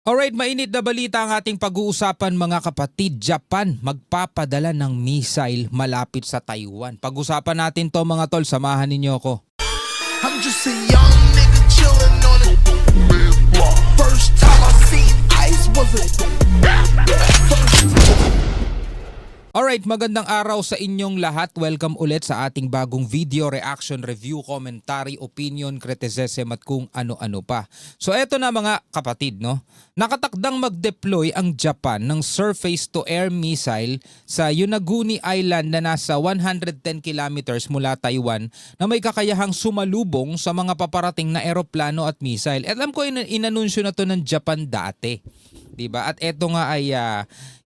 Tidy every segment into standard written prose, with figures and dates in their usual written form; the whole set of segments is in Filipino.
Alright, mainit na balita ang ating pag-uusapan mga kapatid. Japan magpapadala ng missile malapit sa Taiwan. Pag-usapan natin to mga tol, samahan ninyo ako. I'm just a young nigga chillin' on it. First time I seen ice was a Alright, magandang araw sa inyong lahat. Welcome ulit sa ating bagong video, reaction, review, commentary, opinion, criticism at kung ano-ano pa. So eto na mga kapatid, no? Nakatakdang mag-deploy ang Japan ng surface-to-air missile sa Yonaguni Island na nasa 110 kilometers mula Taiwan na may kakayahang sumalubong sa mga paparating na eroplano at missile. At alam ko inanunsyo na to ng Japan dati. Diba? At eto nga ay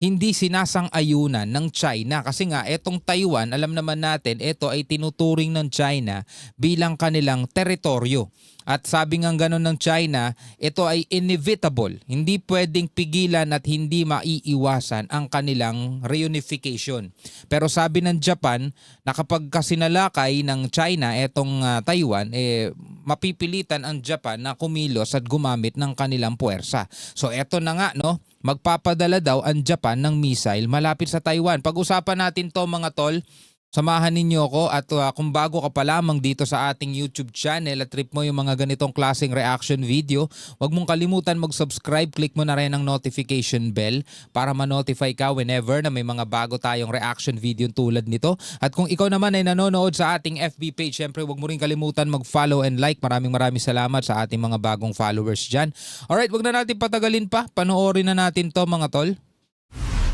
hindi sinasang-ayunan ng China kasi nga etong Taiwan, alam naman natin, ito ay tinuturing ng China bilang kanilang teritoryo. At sabi nga gano'n ng China, ito ay inevitable. Hindi pwedeng pigilan at hindi maiiwasan ang kanilang reunification. Pero sabi ng Japan na kapag kasinalakay ng China etong Taiwan, mapipilitan ang Japan na kumilos at gumamit ng kanilang puwersa. So eto na nga, no? Magpapadala daw ang Japan ng missile malapit sa Taiwan. Pag-usapan natin to mga tol. Samahan ninyo ako at kung bago ka pa lamang dito sa ating YouTube channel at trip mo yung mga ganitong klaseng reaction video, huwag mong kalimutan mag-subscribe, click mo na rin ang notification bell para ma-notify ka whenever na may mga bago tayong reaction video tulad nito. At kung ikaw naman ay nanonood sa ating FB page, syempre huwag mo rin kalimutan mag-follow and like. Maraming salamat sa ating mga bagong followers dyan. Alright, huwag na natin patagalin pa. Panoorin na natin to mga tol.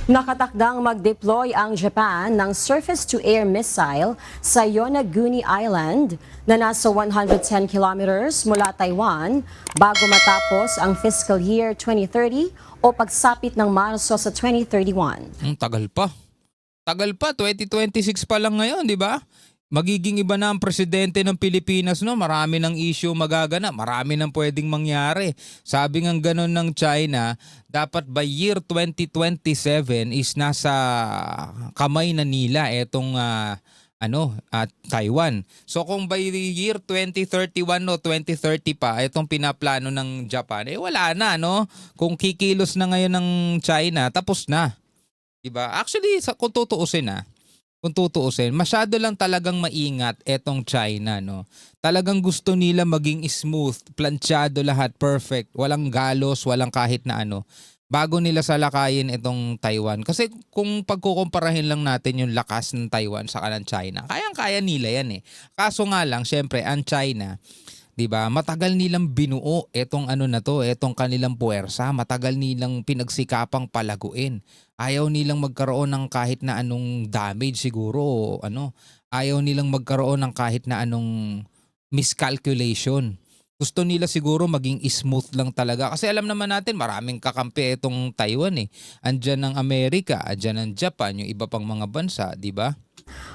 Nakatakdang mag-deploy ang Japan ng surface-to-air missile sa Yonaguni Island na nasa 110 kilometers mula Taiwan bago matapos ang fiscal year 2030 o pagsapit ng Marso sa 2031. Tagal pa. Tagal pa, 2026 pa lang ngayon, di ba? Magiging iba na ang presidente ng Pilipinas, no? Marami ng issue magagana, marami nang pwedeng mangyari. Sabi ng ganon ng China, dapat by year 2027 is nasa kamay na nila etong Taiwan. So kung by the year 2031 o 2030 pa itong pinaplano ng Japan, wala na, no? Kung kikilos na ngayon ng China, tapos na. Diba? Actually, kung tutuusin, masyado lang talagang maingat etong China, no? Talagang gusto nila maging smooth, planchado lahat, perfect, walang galos, walang kahit na ano, bago nila salakayin itong Taiwan. Kasi kung pagkukumparahin lang natin yung lakas ng Taiwan sa kanang China, kayang-kaya nila yan eh. Kaso nga lang, syempre, ang China, 'di ba? Matagal nilang binuo etong etong kanilang puwersa, matagal nilang pinagsikapang palaguin. Ayaw nilang magkaroon ng kahit na anong damage siguro, ayaw nilang magkaroon ng kahit na anong miscalculation. Gusto nila siguro maging smooth lang talaga. Kasi alam naman natin maraming kakampi itong Taiwan eh. Andiyan ang Amerika, andiyan ang Japan, yung iba pang mga bansa, 'di ba?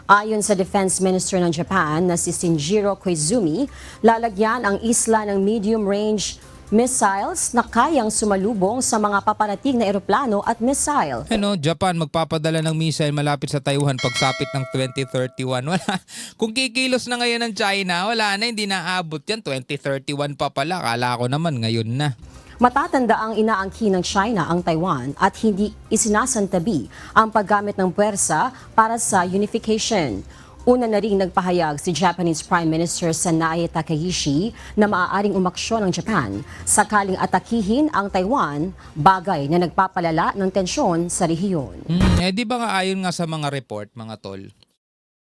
Ayon sa Defense Minister ng Japan na si Shinjiro Koizumi, lalagyan ang isla ng medium-range missiles na kayang sumalubong sa mga paparating na eroplano at missile. Japan magpapadala ng missile malapit sa Taiwan pagsapit ng 2031. Wala. Kung kikilos na ngayon ng China, wala na, hindi naabot yan. 2031 pa pala. Kala ko naman ngayon na. Matatanda ang inaangkin ng China ang Taiwan at hindi isinasantabi ang paggamit ng puwersa para sa unification. Una na ring nagpahayag si Japanese Prime Minister Sanae Takaishi na maaaring umaksyon ng Japan sakaling atakihin ang Taiwan, bagay na nagpapalala ng tensyon sa rehiyon. Di ba nga ayon nga sa mga report, mga tol,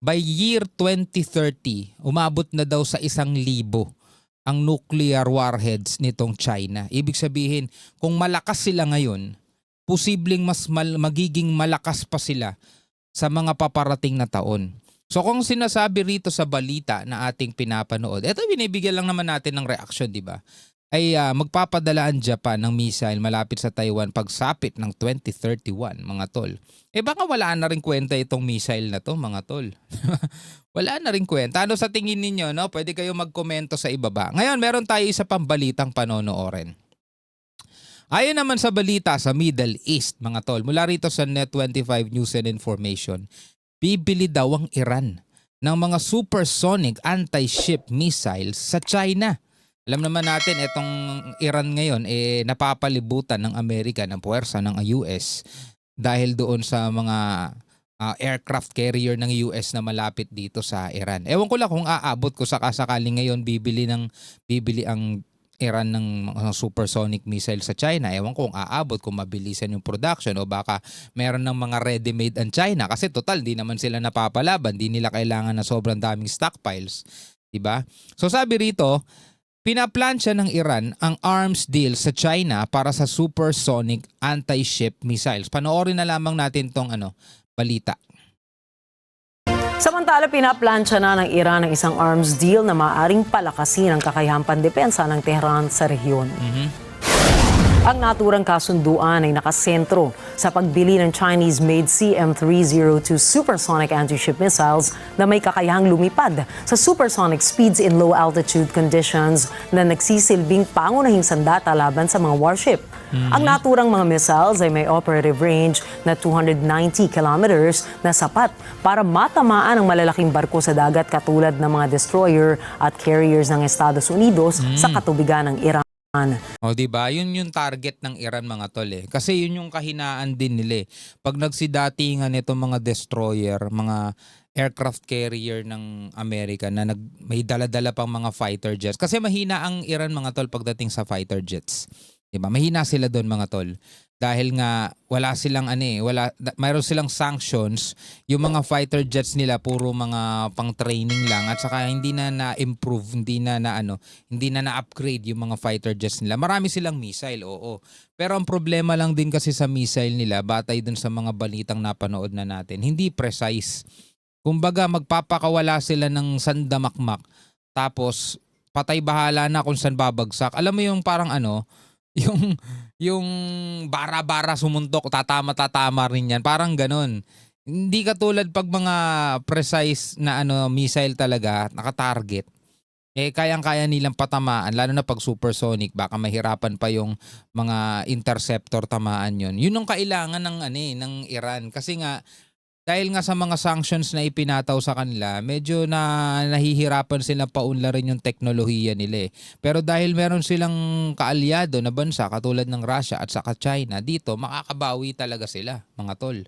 by year 2030, umabot na daw sa 1,000 ang nuclear warheads nitong China. Ibig sabihin, kung malakas sila ngayon, posibleng magiging malakas pa sila sa mga paparating na taon. So kung sinasabi rito sa balita na ating pinapanood, eto binibigyan lang naman natin ng reaction, di ba? Ay magpapadala ang Japan ng missile malapit sa Taiwan pagsapit ng 2031, mga tol. Baka wala na rin kwenta itong missile na to, mga tol. Wala na rin kwenta. Ano sa tingin ninyo, no? Pwede kayo magkomento sa ibaba. Ngayon, meron tayo isa pang balitang panonoorin. Ayon naman sa balita sa Middle East, mga tol, mula rito sa Net25 News and Information, bibili daw ang Iran ng mga supersonic anti-ship missiles sa China Alam naman natin itong Iran ngayon napapalibutan ng Amerika ng puwersa ng US dahil doon sa mga aircraft carrier ng US na malapit dito sa Iran. Ewan ko lang kung aabot ko sakasakaling ngayon bibili ang Iran ng mga supersonic missile sa China. Ewan ko kung aabot, kung mabilisan yung production o baka meron ng mga ready-made ang China kasi total di naman sila napapalaban, di nila kailangan na sobrang daming stockpiles, 'di ba? So sabi rito, pinaplansya ng Iran ang arms deal sa China para sa supersonic anti-ship missiles. Panoorin na lamang natin tong balita. Samantala, pinaplansya na ng Iran ang isang arms deal na maaaring palakasin ang kakayahang pandepensa ng Tehran sa rehiyon. Ang naturang kasunduan ay nakasentro sa pagbili ng Chinese-made CM-302 supersonic anti-ship missiles na may kakayahang lumipad sa supersonic speeds in low-altitude conditions na nagsisilbing pangunahing sandata laban sa mga warship. Ang naturang mga missiles ay may operative range na 290 kilometers na sapat para matamaan ang malalaking barko sa dagat katulad ng mga destroyer at carriers ng Estados Unidos sa katubigan ng Iran. O di ba? Yun yung target ng Iran mga tol eh. Kasi yun yung kahinaan din nila eh. Pag nagsidatingan itong mga destroyer, mga aircraft carrier ng Amerika na may dala-dala pang mga fighter jets. Kasi mahina ang Iran mga tol pagdating sa fighter jets. Diba? Mahina sila doon mga tol. Dahil nga wala silang mayroon silang sanctions, yung mga fighter jets nila puro mga pang-training lang at saka hindi na na-improve, hindi na na-upgrade yung mga fighter jets nila. Marami silang missile, oo. Pero ang problema lang din kasi sa missile nila, batay dun sa mga balitang napanood na natin, hindi precise. Kumbaga magpapakawala sila ng sandamakmak tapos patay bahala na kung saan babagsak. Alam mo yung parang yung bara-bara sumuntok, tatama rin yan. Parang ganun. Hindi katulad pag mga precise na missile talaga, nakatarget. Kayang-kaya nilang patamaan, lalo na pag supersonic, baka mahirapan pa yung mga interceptor tamaan yun. Yun ang kailangan ng Iran. Kasi nga, dahil nga sa mga sanctions na ipinataw sa kanila, medyo nahihirapan sila paunlarin yung teknolohiya nila eh. Pero dahil meron silang kaalyado na bansa katulad ng Russia at saka China, dito makakabawi talaga sila, mga tol.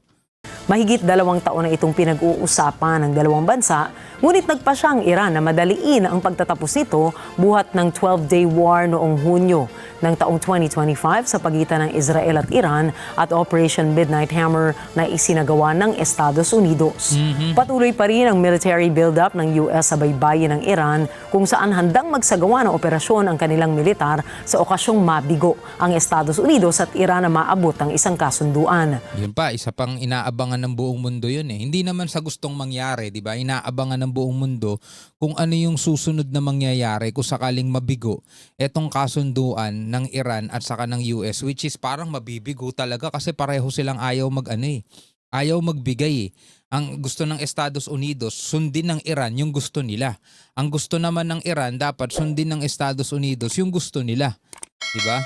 Mahigit 2 taon na itong pinag-uusapan ng dalawang bansa, ngunit nagpasya ang Iran na madaliin ang pagtatapos nito buhat ng 12-day war noong Hunyo ng taong 2025 sa pagitan ng Israel at Iran at Operation Midnight Hammer na isinagawa ng Estados Unidos. Patuloy pa rin ang military build-up ng US sa baybayin ng Iran kung saan handang magsagawa ng operasyon ang kanilang militar sa okasyong mabigo ang Estados Unidos at Iran na maabot ang isang kasunduan. Yun pa, isa pang inaabangan ng buong mundo yun eh. Hindi naman sa gustong mangyari, di ba? Inaabangan ng buong mundo kung ano yung susunod na mangyayari kung sakaling mabigo etong kasunduan ng Iran at saka ng US, which is parang mabibigo talaga kasi pareho silang ayaw ayaw magbigay eh. Ang gusto ng Estados Unidos, sundin ng Iran yung gusto nila. Ang gusto naman ng Iran, dapat sundin ng Estados Unidos yung gusto nila. Diba?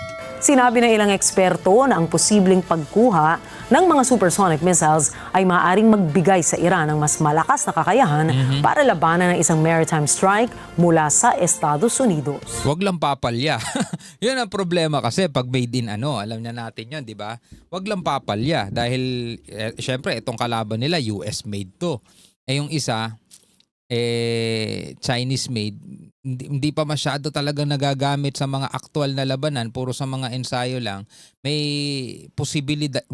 Sinabi ng ilang eksperto na ang posibleng pagkuha ng mga supersonic missiles ay maaaring magbigay sa Iran ng mas malakas na kakayahan para labanan ng isang maritime strike mula sa Estados Unidos. Huwag lang papalya. Yun ang problema kasi pag made in alam na natin yun, di ba? Huwag lang papalya dahil syempre itong kalaban nila US made to. Yung isa Chinese made, hindi pa masyado talaga nagagamit sa mga aktual na labanan, puro sa mga ensayo lang. May posibilidad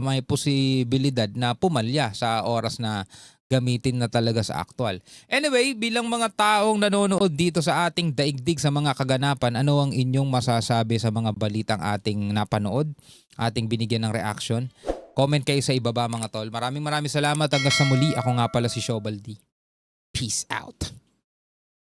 na pumalya sa oras na gamitin na talaga sa aktual. Anyway, bilang mga taong nanonood dito sa ating daigdig sa mga kaganapan, ano ang inyong masasabi sa mga balitang ating napanood, ating binigyan ng reaction? Comment kayo sa ibaba mga tol. Maraming salamat hanggang sa muli. Ako nga pala si Shobaldi. Peace out.